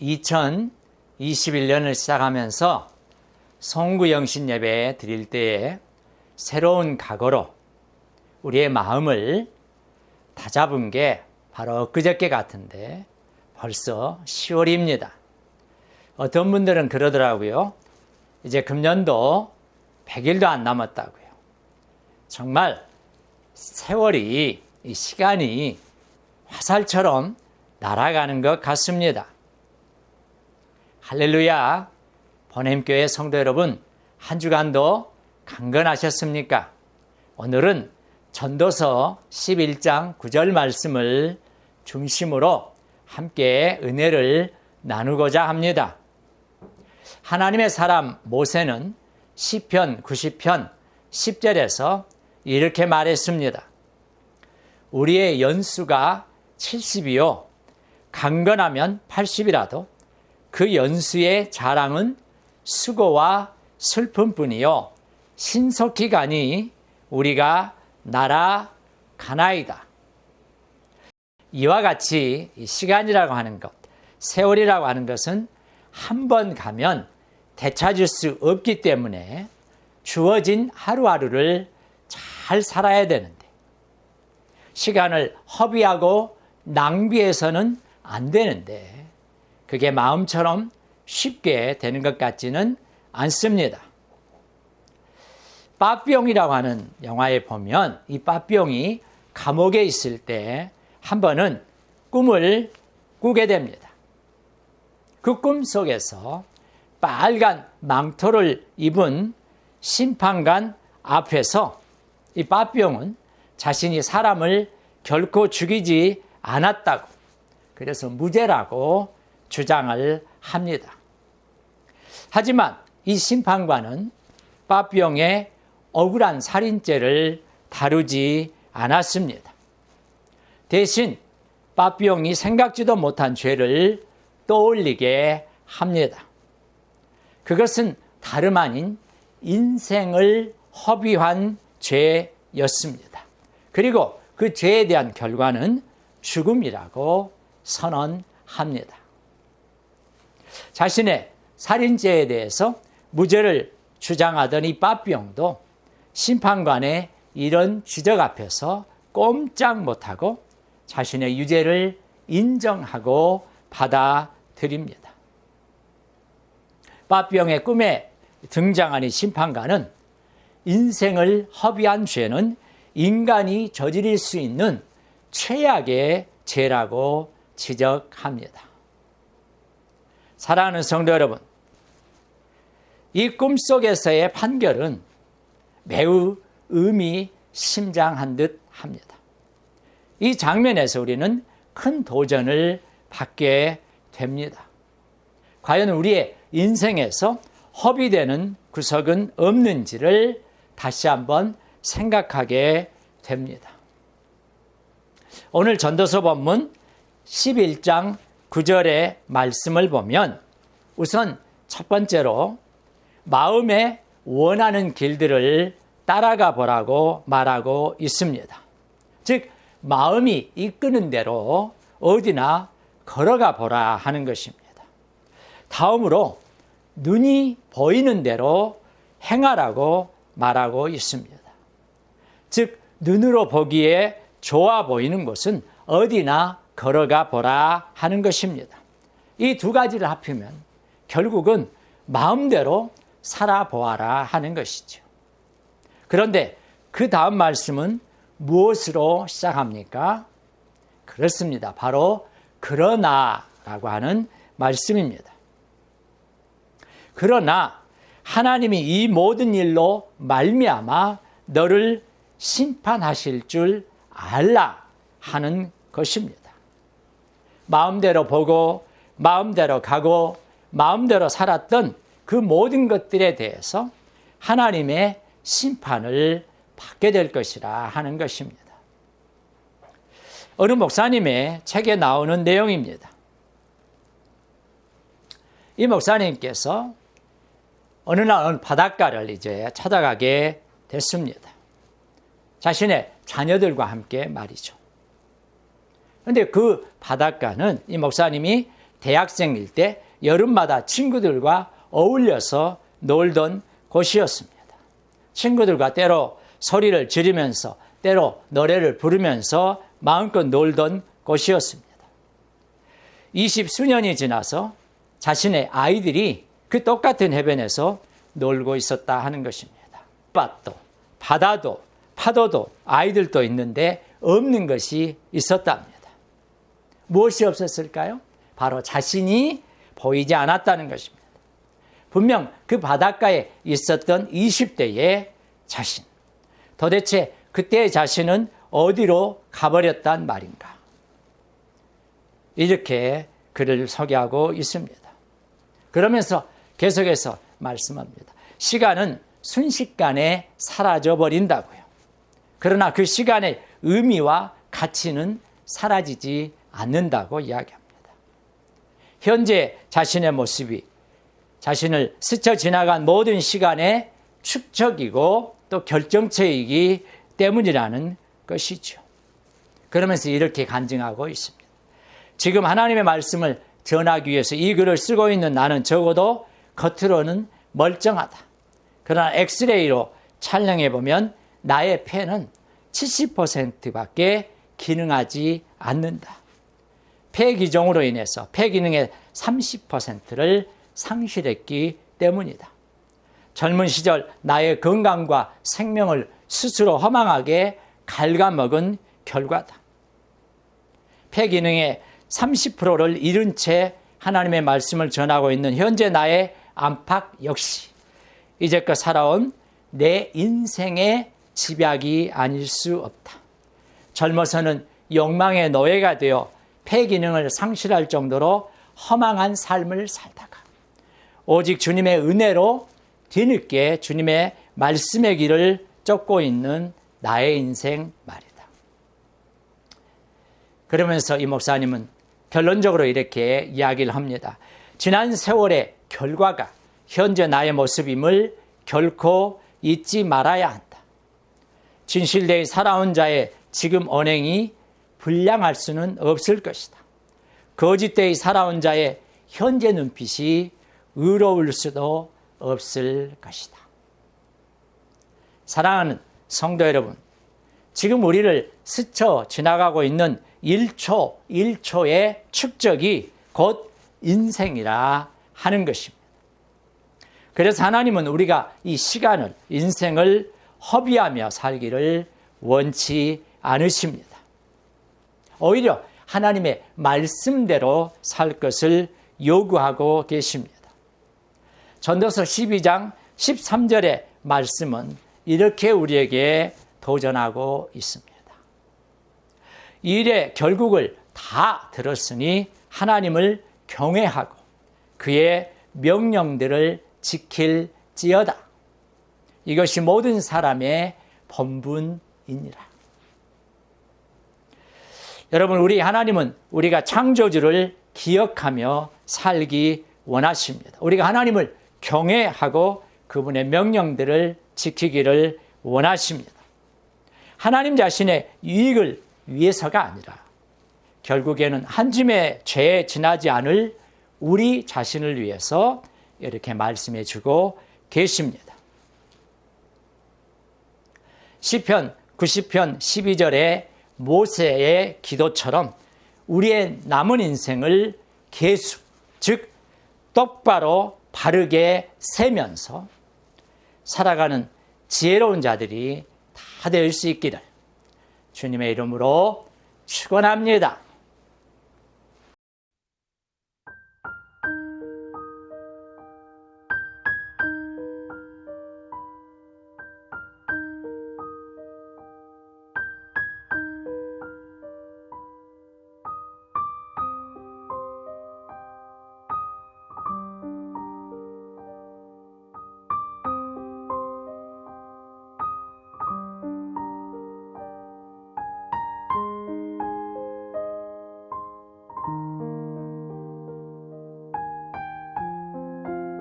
2021년을 시작하면서 송구영신 예배 드릴 때에 새로운 각오로 우리의 마음을 다잡은 게 바로 엊그저께 같은데 벌써 10월입니다. 어떤 분들은 그러더라고요. 이제 금년도 100일도 안 남았다고요. 정말 세월이, 이 시간이 화살처럼 날아가는 것 같습니다. 할렐루야. 보냄교회 성도 여러분, 한 주간도 강건하셨습니까? 오늘은 전도서 11장 9절 말씀을 중심으로 함께 은혜를 나누고자 합니다. 하나님의 사람 모세는 시편 90편 10절에서 이렇게 말했습니다. 우리의 연수가 70이요 강건하면 80이라도 그 연수의 자랑은 수고와 슬픔뿐이요 신속히 가니 우리가 날아가나이다. 이와 같이 시간이라고 하는 것, 세월이라고 하는 것은 한 번 가면 되찾을 수 없기 때문에 주어진 하루하루를 잘 살아야 되는데 시간을 허비하고 낭비해서는 안 되는데 그게 마음처럼 쉽게 되는 것 같지는 않습니다. 빠삐용이라고 하는 영화에 보면 이 빠삐용이 감옥에 있을 때 한 번은 꿈을 꾸게 됩니다. 그 꿈 속에서 빨간 망토를 입은 심판관 앞에서 이 빠삐용은 자신이 사람을 결코 죽이지 않았다고, 그래서 무죄라고 주장을 합니다. 하지만 이 심판관은 빠삐용의 억울한 살인죄를 다루지 않았습니다. 대신 빠삐용이 생각지도 못한 죄를 떠올리게 합니다. 그것은 다름 아닌 인생을 허비한 죄였습니다. 그리고 그 죄에 대한 결과는 죽음이라고 선언합니다. 자신의 살인죄에 대해서 무죄를 주장하던 이 빠삐용도 심판관의 이런 지적 앞에서 꼼짝 못하고 자신의 유죄를 인정하고 받아들입니다. 빠삐용의 꿈에 등장한 이 심판관은 인생을 허비한 죄는 인간이 저지를 수 있는 최악의 죄라고 지적합니다. 사랑하는 성도 여러분, 이 꿈속에서의 판결은 매우 의미심장한 듯 합니다. 이 장면에서 우리는 큰 도전을 받게 됩니다. 과연 우리의 인생에서 허비되는 구석은 없는지를 다시 한번 생각하게 됩니다. 오늘 전도서 본문 11장 9절의 말씀을 보면 우선 첫 번째로 마음에 원하는 길들을 따라가 보라고 말하고 있습니다. 즉 마음이 이끄는 대로 어디나 걸어가 보라 하는 것입니다. 다음으로 눈이 보이는 대로 행하라고 말하고 있습니다. 즉 눈으로 보기에 좋아 보이는 곳은 어디나 걸어가 보라 하는 것입니다. 이 두 가지를 합치면 결국은 마음대로 살아보아라 하는 것이죠. 그런데 그 다음 말씀은 무엇으로 시작합니까? 그렇습니다. 바로 그러나라고 하는 말씀입니다. 그러나 하나님이 이 모든 일로 말미암아 너를 심판하실 줄 알라 하는 것입니다. 마음대로 보고 마음대로 가고 마음대로 살았던 그 모든 것들에 대해서 하나님의 심판을 받게 될 것이라 하는 것입니다. 어느 목사님의 책에 나오는 내용입니다. 이 목사님께서 어느 날 바닷가를 이제 찾아가게 됐습니다. 자신의 자녀들과 함께 말이죠. 그런데 그 바닷가는 이 목사님이 대학생일 때 여름마다 친구들과 어울려서 놀던 곳이었습니다. 친구들과 때로 소리를 지르면서 때로 노래를 부르면서 마음껏 놀던 곳이었습니다. 20수년이 지나서 자신의 아이들이 그 똑같은 해변에서 놀고 있었다 하는 것입니다. 밭도 바다도 파도도 아이들도 있는데 없는 것이 있었답니다. 무엇이 없었을까요? 바로 자신이 보이지 않았다는 것입니다. 분명 그 바닷가에 있었던 20대의 자신. 도대체 그때의 자신은 어디로 가버렸단 말인가? 이렇게 그를 소개하고 있습니다. 그러면서 계속해서 말씀합니다. 시간은 순식간에 사라져버린다고요. 그러나 그 시간의 의미와 가치는 사라지지 않는다고 이야기합니다. 현재 자신의 모습이 자신을 스쳐 지나간 모든 시간의 축적이고 또 결정체이기 때문이라는 것이죠. 그러면서 이렇게 간증하고 있습니다. 지금 하나님의 말씀을 전하기 위해서 이 글을 쓰고 있는 나는 적어도 겉으로는 멀쩡하다. 그러나 엑스레이로 촬영해 보면 나의 폐는 70%밖에 기능하지 않는다. 폐기종으로 인해서 폐 기능의 30%를 상실했기 때문이다. 젊은 시절 나의 건강과 생명을 스스로 허망하게 갉아먹은 결과다. 폐 기능의 30%를 잃은 채 하나님의 말씀을 전하고 있는 현재 나의 안팎 역시 이제껏 살아온 내 인생의 집약이 아닐 수 없다. 젊어서는 욕망의 노예가 되어 폐 기능을 상실할 정도로 허망한 삶을 살다가 오직 주님의 은혜로 뒤늦게 주님의 말씀의 길을 쫓고 있는 나의 인생 말이다. 그러면서 이 목사님은 결론적으로 이렇게 이야기를 합니다. 지난 세월의 결과가 현재 나의 모습임을 결코 잊지 말아야 한다. 진실되이 살아온 자의 지금 언행이 불량할 수는 없을 것이다. 거짓되이 살아온 자의 현재 눈빛이 의로울 수도 없을 것이다. 사랑하는 성도 여러분, 지금 우리를 스쳐 지나가고 있는 1초 1초의 축적이 곧 인생이라 하는 것입니다. 그래서 하나님은 우리가 이 시간을, 인생을 허비하며 살기를 원치 않으십니다. 오히려 하나님의 말씀대로 살 것을 요구하고 계십니다. 전도서 12장 13절의 말씀은 이렇게 우리에게 도전하고 있습니다. 이 일의 결국을 다 들었으니 하나님을 경외하고 그의 명령들을 지킬지어다. 이것이 모든 사람의 본분이니라. 여러분, 우리 하나님은 우리가 창조주를 기억하며 살기 원하십니다. 우리가 하나님을 경외하고 그분의 명령들을 지키기를 원하십니다. 하나님 자신의 유익을 위해서가 아니라 결국에는 한 줌의 죄에 지나지 않을 우리 자신을 위해서 이렇게 말씀해 주고 계십니다. 시편 90편 12절에 모세의 기도처럼 우리의 남은 인생을 계수, 즉 똑바로 바르게 세면서 살아가는 지혜로운 자들이 다 될 수 있기를 주님의 이름으로 축원합니다.